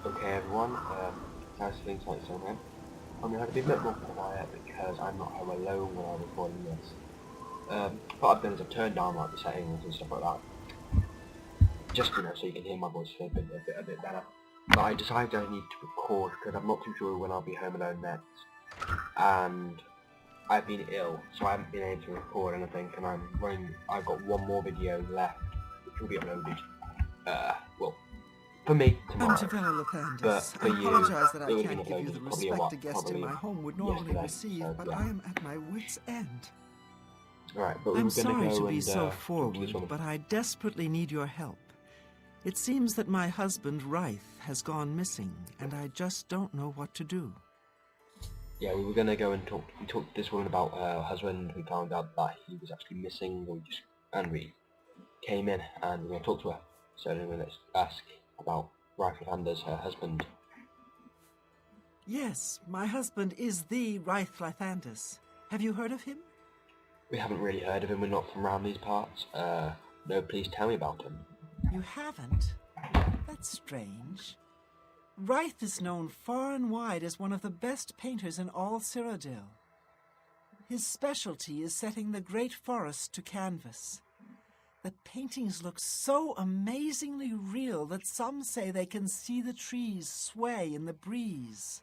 Okay everyone, thanks for things like so man. I'm going to have to be a bit more quiet because I'm not home alone when I'm recording this. What I've done is I've turned down like the settings and stuff like that. Just so you can hear my voice a bit better. But I decided I need to record because I'm not too sure when I'll be home alone next. And I've been ill, so I haven't been able to record anything, and I've got one more video left, which will be uploaded, well, for me tomorrow. But for I you, apologize that I it would have can't been give you the uploaded probably respect a guest in my home would normally receive, so, but yeah. I am at my wit's end. Alright, but I'm we're going sorry to go to be and, so talk to forward, this woman. but I desperately need your help. It seems that my husband, Reith, has gone missing, and I just don't know what to do. Yeah, we were going to go and talk to this woman about her husband. We found out that he was actually missing, and we came in and we're going to talk to her. So anyway, let's ask about Reith Lathander's her husband. Yes, my husband is the Reith Lathanders. Have you heard of him? We haven't really heard of him, we're not from around these parts. No, please tell me about him. You haven't? That's strange. Reith is known far and wide as one of the best painters in all Cyrodiil. His specialty is setting the great forest to canvas. The paintings look so amazingly real that some say they can see the trees sway in the breeze.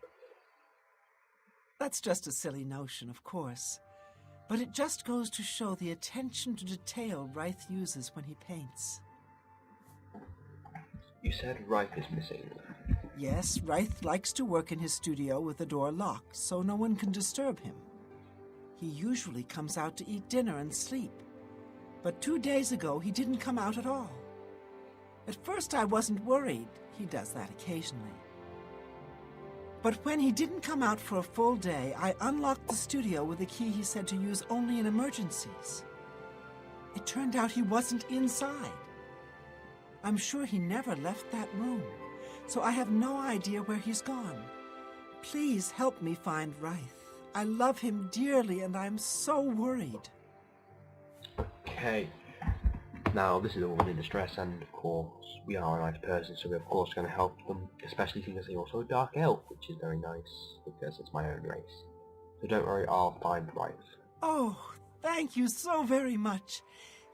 That's just a silly notion, of course, but it just goes to show the attention to detail Reith uses when he paints. You said Reith is missing. Yes, Reith likes to work in his studio with the door locked, so no one can disturb him. He usually comes out to eat dinner and sleep. But 2 days ago, he didn't come out at all. At first, I wasn't worried. He does that occasionally. But when he didn't come out for a full day, I unlocked the studio with a key he said to use only in emergencies. It turned out he wasn't inside. I'm sure he never left that room, so I have no idea where he's gone. Please help me find Reith. I love him dearly, and I'm so worried. Okay. Now, this is a woman in distress, and of course, we are a nice person, so we're of course going to help them, especially because they're also a dark elf, which is very nice, because it's my own race. So don't worry, I'll find Reith. Oh, thank you so very much.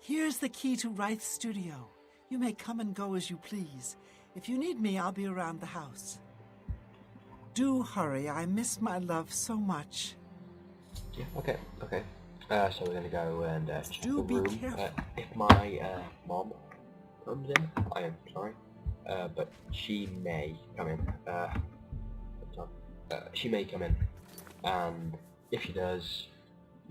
Here's the key to Reith's studio. You may come and go as you please. If you need me, I'll be around the house. Do hurry, I miss my love so much. Yeah, okay. So we're gonna go and check Do the be room. careful. If my mom comes in, I am sorry, but she may come in. She may come in, and if she does,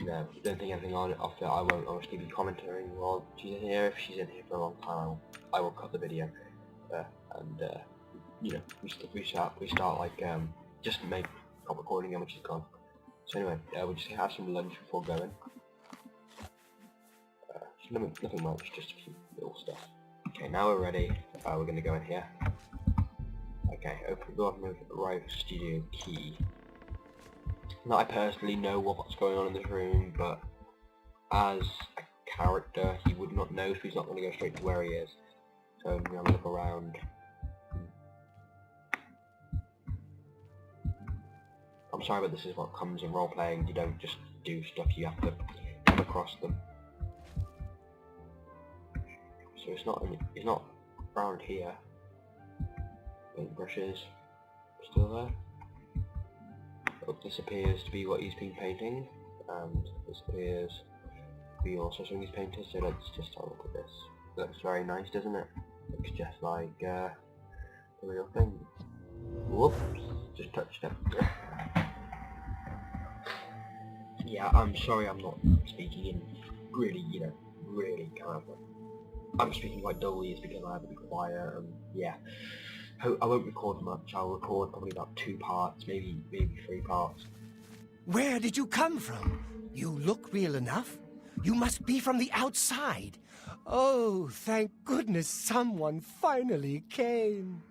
don't think anything of it. I won't obviously be commenting while she's in here. If she's in here for a long time, I will cut the video, we start like just make stop recording again when she's gone. So anyway, we'll just have some lunch before going. Nothing much, just a few little stuff. Okay, now we're ready. We're gonna go in here. Okay, open the door with the Reith studio key. Not I personally know what's going on in this room, but as a character, he would not know, so he's not going to go straight to where he is. So I'm going to look around. I'm sorry, but this is what comes in role-playing. You don't just do stuff, you have to come across them. So it's not around here. Paintbrushes still there. Oh, this appears to be what he's been painting, and this appears to be also something he's painted, so let's just have a look at this. It looks very nice, doesn't it? Looks just like the real thing. Whoops, just touched it. Yeah, I'm sorry I'm not speaking in really, really kind of... I'm speaking quite dully, it's because I have to be quiet, and yeah. I won't record much, I'll record probably about 2 parts, maybe 3 parts. Where did you come from? You look real enough. You must be from the outside. Oh, thank goodness someone finally came.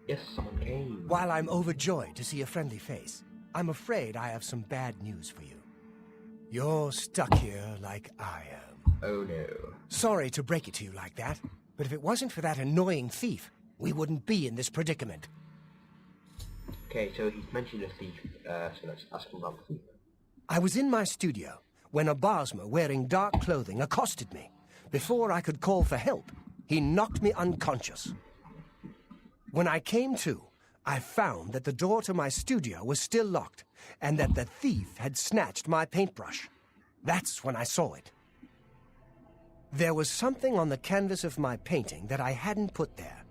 Yes, someone came. While I'm overjoyed to see a friendly face, I'm afraid I have some bad news for you. You're stuck here like I am. Oh no. Sorry to break it to you like that, but if it wasn't for that annoying thief, we wouldn't be in this predicament. Okay, so he's mentioned a thief, so let's ask him about the thief. I was in my studio when a Bosmer wearing dark clothing accosted me. Before I could call for help, he knocked me unconscious. When I came to, I found that the door to my studio was still locked and that the thief had snatched my paintbrush. That's when I saw it. There was something on the canvas of my painting that I hadn't put there.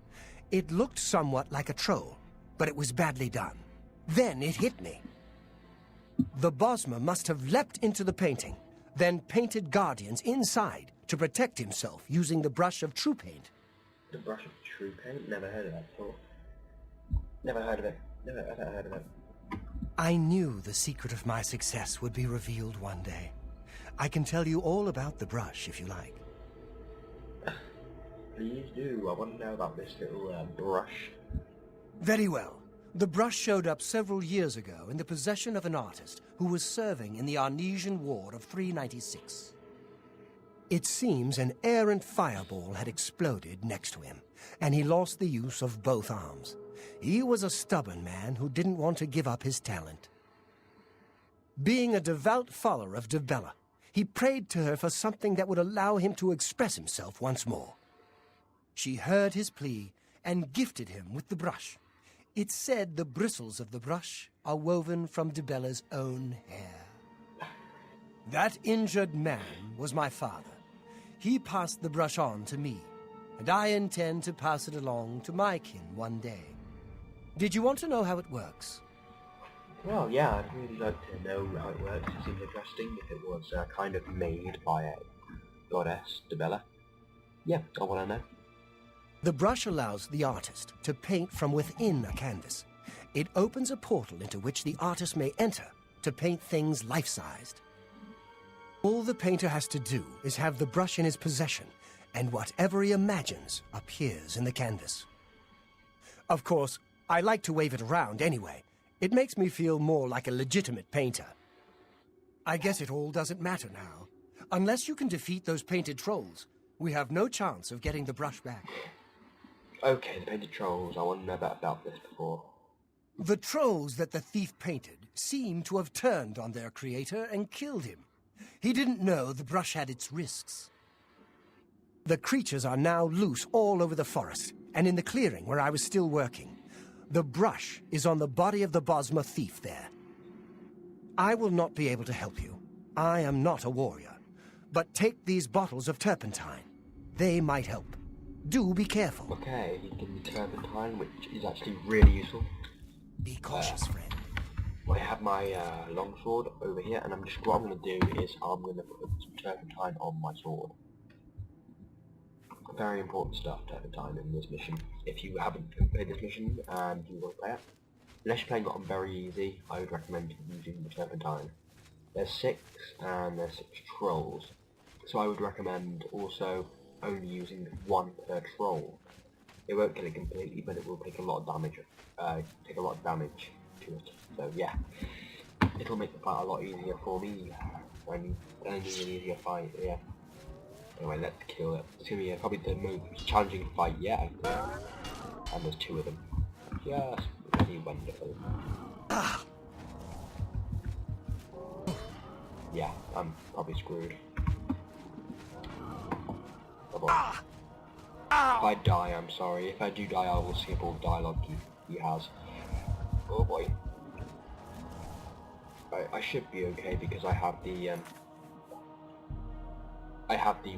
It looked somewhat like a troll, but it was badly done. Then it hit me. The Bosmer must have leapt into the painting, then painted guardians inside to protect himself using the brush of true paint. The brush of true paint? Never heard of that before. Never heard of it. Never heard of it. I knew the secret of my success would be revealed one day. I can tell you all about the brush if you like. Please do. I want to know about this little brush. Very well. The brush showed up several years ago in the possession of an artist who was serving in the Arnesian War of 396. It seems an errant fireball had exploded next to him, and he lost the use of both arms. He was a stubborn man who didn't want to give up his talent. Being a devout follower of Dibella, he prayed to her for something that would allow him to express himself once more. She heard his plea and gifted him with the brush. It's said the bristles of the brush are woven from Dibella's own hair. That injured man was my father. He passed the brush on to me, and I intend to pass it along to my kin one day. Did you want to know how it works? Well, yeah, I'd really like to know how it works. It seems interesting if it was kind of made by a goddess, Dibella. Yeah, I want to know. The brush allows the artist to paint from within a canvas. It opens a portal into which the artist may enter to paint things life-sized. All the painter has to do is have the brush in his possession, and whatever he imagines appears in the canvas. Of course, I like to wave it around anyway. It makes me feel more like a legitimate painter. I guess it all doesn't matter now. Unless you can defeat those painted trolls, we have no chance of getting the brush back. Okay, the painted trolls. I want to know about this before. The trolls that the thief painted seem to have turned on their creator and killed him. He didn't know the brush had its risks. The creatures are now loose all over the forest, and in the clearing where I was still working. The brush is on the body of the Bosmer thief there. I will not be able to help you. I am not a warrior. But take these bottles of turpentine. They might help. Do be careful. Okay, he can turpentine, which is actually really useful. Be cautious, friend. I have my longsword over here, and what I'm going to do is I'm going to put some turpentine on my sword. Very important stuff, turpentine, in this mission. If you haven't played this mission and you want to play it, unless you're playing it on very easy, I would recommend using the turpentine. There's 6, and there's 6 trolls. So I would recommend also only using 1 per troll. It won't kill it completely, but it will take a lot of damage. To it. So yeah, it'll make the fight a lot easier for me. When an easier fight, yeah. Anyway, let's kill it. It's gonna be probably the most challenging fight yet, I think. And there's 2 of them. Just really wonderful. Yeah, I'm probably screwed. Oh boy. If I die, I'm sorry. If I do die, I will skip all the dialogue he has. Oh boy. I should be okay because I have the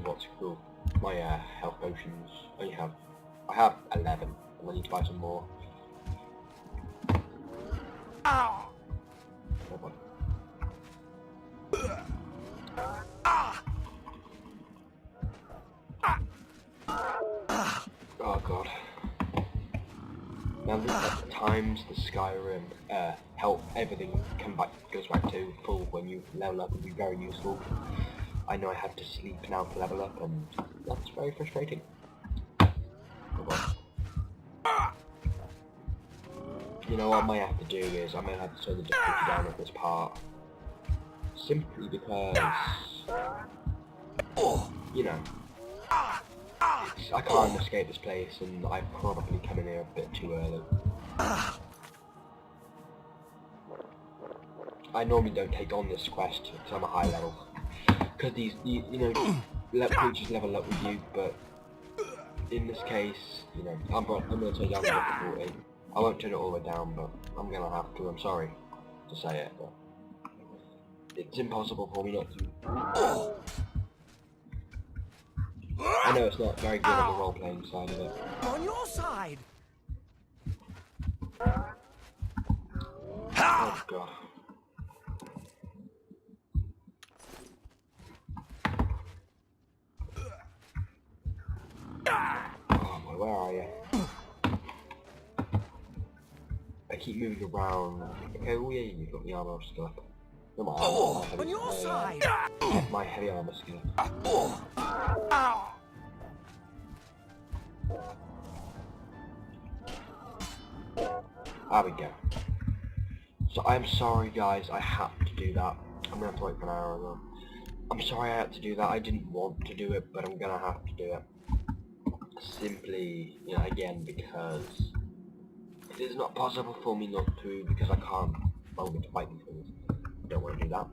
what's it called? My health potions. I have 11, and I need to buy some more. Oh boy. Oh god. Now at times the Skyrim health, everything goes back to full when you level up, would be very useful. I know I have to sleep now to level up, and that's very frustrating. Oh, you know what I might have to do is I might have to slow the difficulty down at this part. Simply because, you know, I can't escape this place, and I've probably come in here a bit too early. I normally don't take on this quest because I'm a high level. Because these, creatures level up with you, but in this case, I'm going to take down the difficulty. I won't turn it all the way down, but I'm going to have to. I'm sorry to say it, but it's impossible for me not to. I know it's not very good on the role-playing side of it. On your side! Oh god. Oh boy, where are you? I keep moving around. Okay, oh yeah, you've got the armor skill up. No, my armor, On your side! my heavy armor skill. There we go. So I'm sorry guys, I had to do that. I'm gonna have to wait for an hour though. I'm sorry I had to do that. I didn't want to do it, but I'm gonna have to do it. Simply, again, because it is not possible for me not to, because I can't bother to fight these things. I don't want to do that.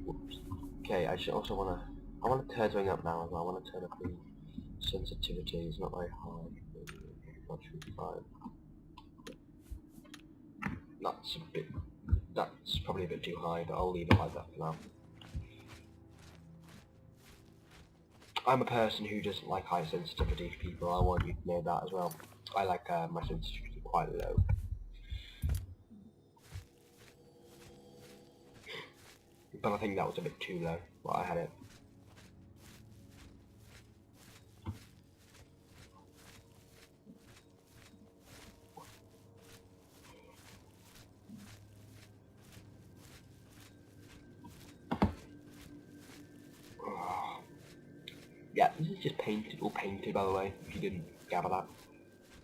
Whoops. Okay, I should also want to turn something up now as well. I want to turn up the sensitivity. It's not very high. That should be fine. That's probably a bit too high, but I'll leave it like that for now. I'm a person who doesn't like high sensitivity to people. I want you to know that as well. I like my sensitivity quite low. But I think that was a bit too low while I had it. Yeah, this is just all painted by the way, if you didn't gather that.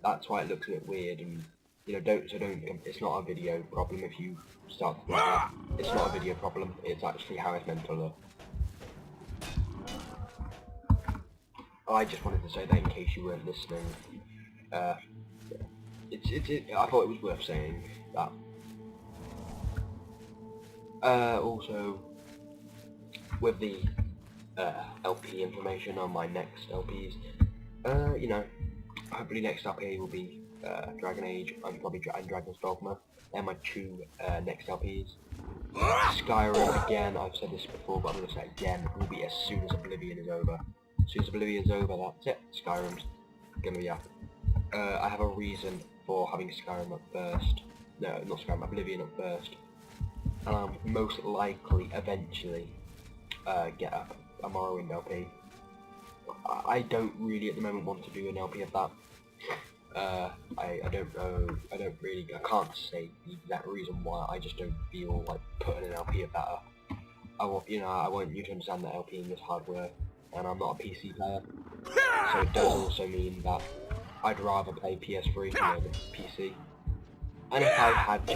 That's why it looks a bit weird, and it's not a video problem if you start to think that. It's not a video problem, it's actually how it's meant to look. I just wanted to say that in case you weren't listening. I thought it was worth saying that. Also, with the LP information on my next LPs, hopefully next LP will be Dragon Age and probably Dragon's Dogma. They're my two next LPs. Skyrim, again, I've said this before, but I'm going to say it again, will be as soon as Oblivion is over. As soon as Oblivion's over, that's it. Skyrim's going to be up. I have a reason for having Skyrim up first. No, not Skyrim, Oblivion up first. And I'll most likely, eventually, get up a Morrowind LP. I don't really at the moment want to do an LP of that. I don't know, I can't say the exact reason why. I just don't feel like putting an LP of that up. I want you to understand that LPing is hard work, and I'm not a PC player, so it does also mean that I'd rather play PS3 than PC. And if I had to